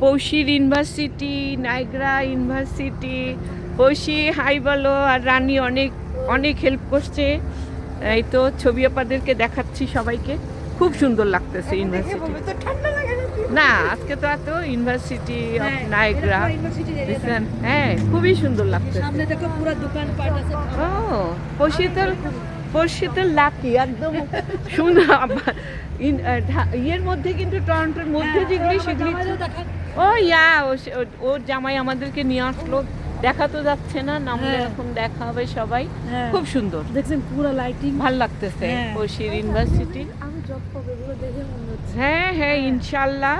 পৌশির university, Niagara university. পৌশি high বলো, আর রানী অনেক অনেক হেল্প করছে। এই তো ছবি আপাদেরকে দেখাচ্ছি সবাইকে, খুব সুন্দর লাগতেছে ইউনিভার্সিটি। না আজকে তো এত ইউনিভার্সিটি অফ নাইগ্রা, হ্যাঁ খুবই সুন্দর লাগতেছে। ও পৌশি তো লাকি একদম সুন্দর। ইয়ের মধ্যে কিন্তু টরন্টোর মধ্যে যেগুলি সেগুলি ও ইয়া ওর জামাই আমাদেরকে নিয়ে আসলো, দেখা তো যাচ্ছে না, নামলে এখন দেখা হবে সবাই। খুব সুন্দর দেখছেন, পুরো লাইটিং ভালো লাগতেছে পৌশির ইউনিভার্সিটি। হ্যাঁ হ্যাঁ ইনশাল্লাহ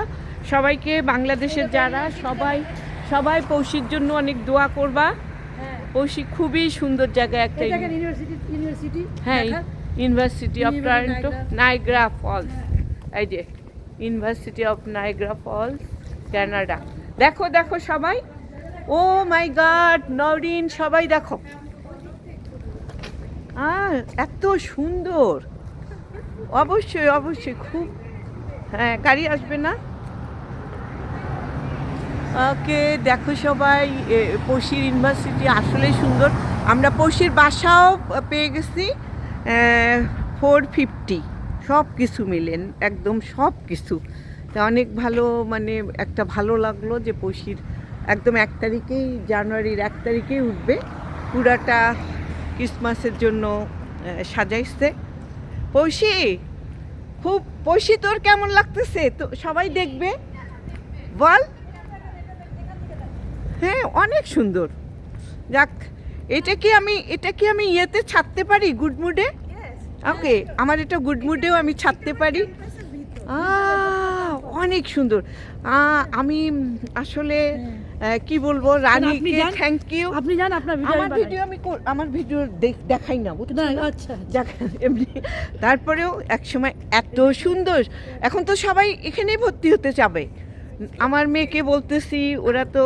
সবাইকে, বাংলাদেশের যারা সবাই পৌশির জন্য অনেক দোয়া করবা। পৌশি খুবই সুন্দর জায়গা একটা, হ্যাঁ university of Toronto, Niagara Falls. এই যে university of Niagara Falls, Canada. দেখো দেখো সবাই, ও মাই গড নরিন, সবাই দেখো এত সুন্দর। অবশ্যই অবশ্যই খুব, হ্যাঁ গাড়ি আসবে না। ওকে দেখো সবাই, পৌশির ইউনিভার্সিটি আসলেই সুন্দর। আমরা পৌশির বাসাও পেয়ে গেছি, 450 সব কিছু মিলেন, একদম সব কিছু। তা অনেক ভালো, মানে একটা ভালো লাগলো যে পৌশির একদম 1 তারিখেই, জানুয়ারির 1 তারিখেই উঠবে। পুরাটা ক্রিসমাসের জন্য সাজাইছে। পৌশি খুব, পৌশি তোর কেমন লাগতেছে? তো সবাই দেখবে বল। হ্যাঁ অনেক সুন্দর। যাক, এটা কি আমি ইয়েতে ছাড়তে পারি, গুড মুডে? ওকে, আমার এটা গুড মুডেও আমি ছাড়তে পারি। অনেক সুন্দর। আমি আসলে কি বলবো, রানীকে থ্যাংক ইউ। আপনি জান আপনার আমার ভিডিও দেখাই না, আচ্ছা এমনি। তারপরেও একসময় এত সুন্দর, এখন তো সবাই এখানেই ভর্তি হতে যাবে। আমার মেয়েকে বলতেছি, ওরা তো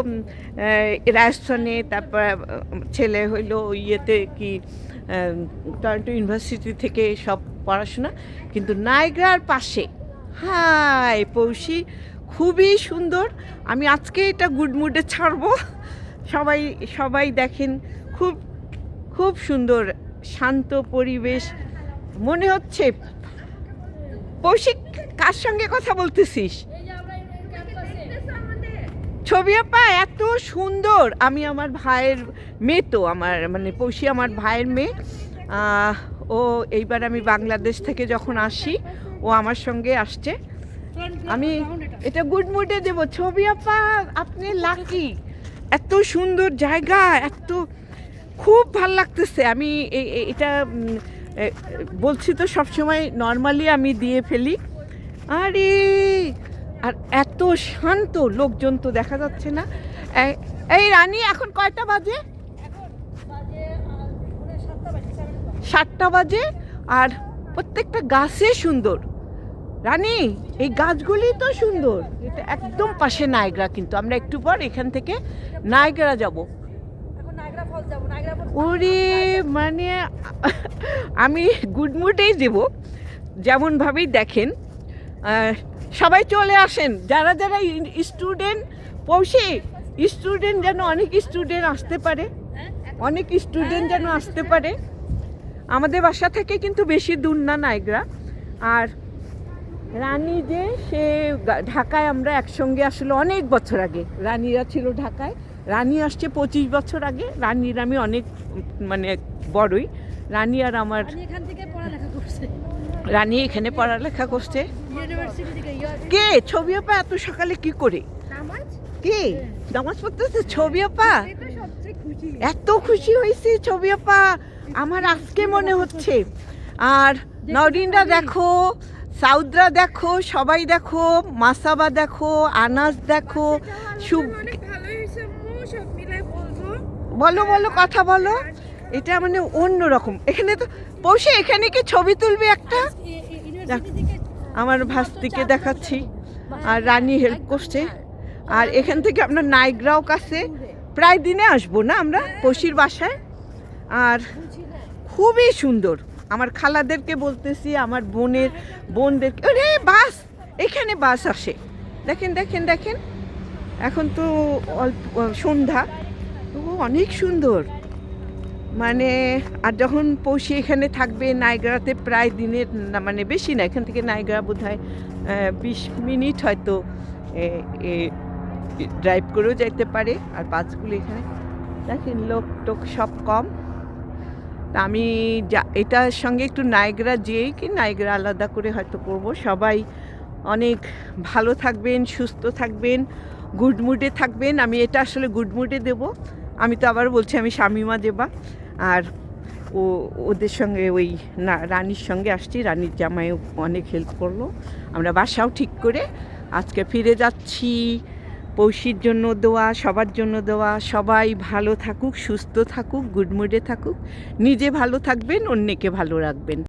রাজস্থানে, তারপর ছেলে হইলো ইয়েতে কি টরন্টো ইউনিভার্সিটি থেকে সব পড়াশোনা, কিন্তু নাইগ্রার পাশে। হাই পৌশি খুবই সুন্দর। আমি আজকে এটা গুড মুডে ছাড়বো। সবাই দেখেন, খুব খুব সুন্দর শান্ত পরিবেশ মনে হচ্ছে। পৌশি কার সঙ্গে কথা বলতেছিস? ছবি আপা এত সুন্দর। আমি আমার ভাইয়ের মেয়ে, তো আমার মানে পৌশি আমার ভাইয়ের মেয়ে। ও এইবার আমি বাংলাদেশ থেকে যখন আসি, ও আমার সঙ্গে আসছে। আমি এটা গুড মুডে দেব। ছবি আপা আপনি লাকি, এত সুন্দর জায়গা, এত খুব ভাল লাগতেছে। আমি এটা বলছি তো সবসময়, নর্মালি আমি দিয়ে ফেলি। আরে আর এত শান্ত, লোকজন তো দেখা যাচ্ছে না। এই রানী এখন কয়টা বাজে? 7টা বাজে। আর প্রত্যেকটা গাছে সুন্দর। রানী এই গাছগুলি তো সুন্দর। এটা একদম পাশে নাইগ্রা, কিন্তু আমরা একটু পর এখান থেকে নাইগ্রা যাব। ওরে মানে আমি গুড মুডেই দেব, যেমনভাবেই দেখেন। সবাই চলে আসেন, যারা যারা স্টুডেন্ট। পৌশি স্টুডেন্ট যেন অনেক স্টুডেন্ট আসতে পারে, অনেক স্টুডেন্ট যেন আসতে পারে। আমাদের বাসা থেকে কিন্তু বেশি দূর না নাইগ্রা। আর রানী যে সে ঢাকায়, আমরা একসঙ্গে আসলে অনেক বছর আগে, রানীরা ছিল ঢাকায়, রানী আসছে 25 বছর আগে। রানীর আমি অনেক মানে বড়ই। রানী আর আমার, রানী এখানে পড়ালেখা করছে। কে ছবি আপা এত সকালে কি করে? কে নামাজ পড়তেছে? ছবি আপা এত খুশি হয়েছে। ছবি আপা আমার আজকে মনে হচ্ছে। আর নরিনরা দেখো, সাউদরা দেখো, সবাই দেখো, মাসাবা দেখো, আনাস দেখো, বলো বলো কথা বলো। এটা মানে অন্যরকম। এখানে তো পৌশে, এখানে কি ছবি তুলবি একটা? আমার ভাস্তিকে দেখাচ্ছি, আর রানী হেল্প করছে। আর এখান থেকে আপনার নাইগ্রাও কাছে, প্রায় দিনে আসবো না আমরা পৌশির বাসায়। আর খুবই সুন্দর। আমার খালাদেরকে বলতেছি, আমার বোনদেরকে, আরে বাস, এখানে বাস আসে, দেখেন দেখেন দেখেন। এখন তো অল্প সন্ধ্যা, তবু অনেক সুন্দর। মানে আর যখন পৌঁছে এখানে থাকবে নায়গ্রাতে প্রায় দিনের মানে বেশি না, এখান থেকে নায়গ্রা বোধ হয় 20 মিনিট হয়তো ড্রাইভ করেও যাইতে পারে। আর বাসগুলো এখানে দেখেন লোক টোক সব কম। তা আমি এটার সঙ্গে একটু নায়গ্রা যেয়েই কি নায়গ্রা আলাদা করে হয়তো করব। সবাই অনেক ভালো থাকবেন, সুস্থ থাকবেন, গুড মুডে থাকবেন। আমি এটা আসলে গুড মুডে দেব। আমি তো আবার বলছি আমি শামিমা দেবা। আর ওদের সঙ্গে ওই রানীর সঙ্গে আসছি, রানীর জামাইও অনেক হেল্প করলো। আমরা বাসাও ঠিক করে আজকে ফিরে যাচ্ছি। পৌষির জন্য দোয়া, সবার জন্য দোয়া। সবাই ভালো থাকুক, সুস্থ থাকুক, গুড মুডে থাকুক। নিজে ভালো থাকবেন, অন্যকে ভালো রাখবেন।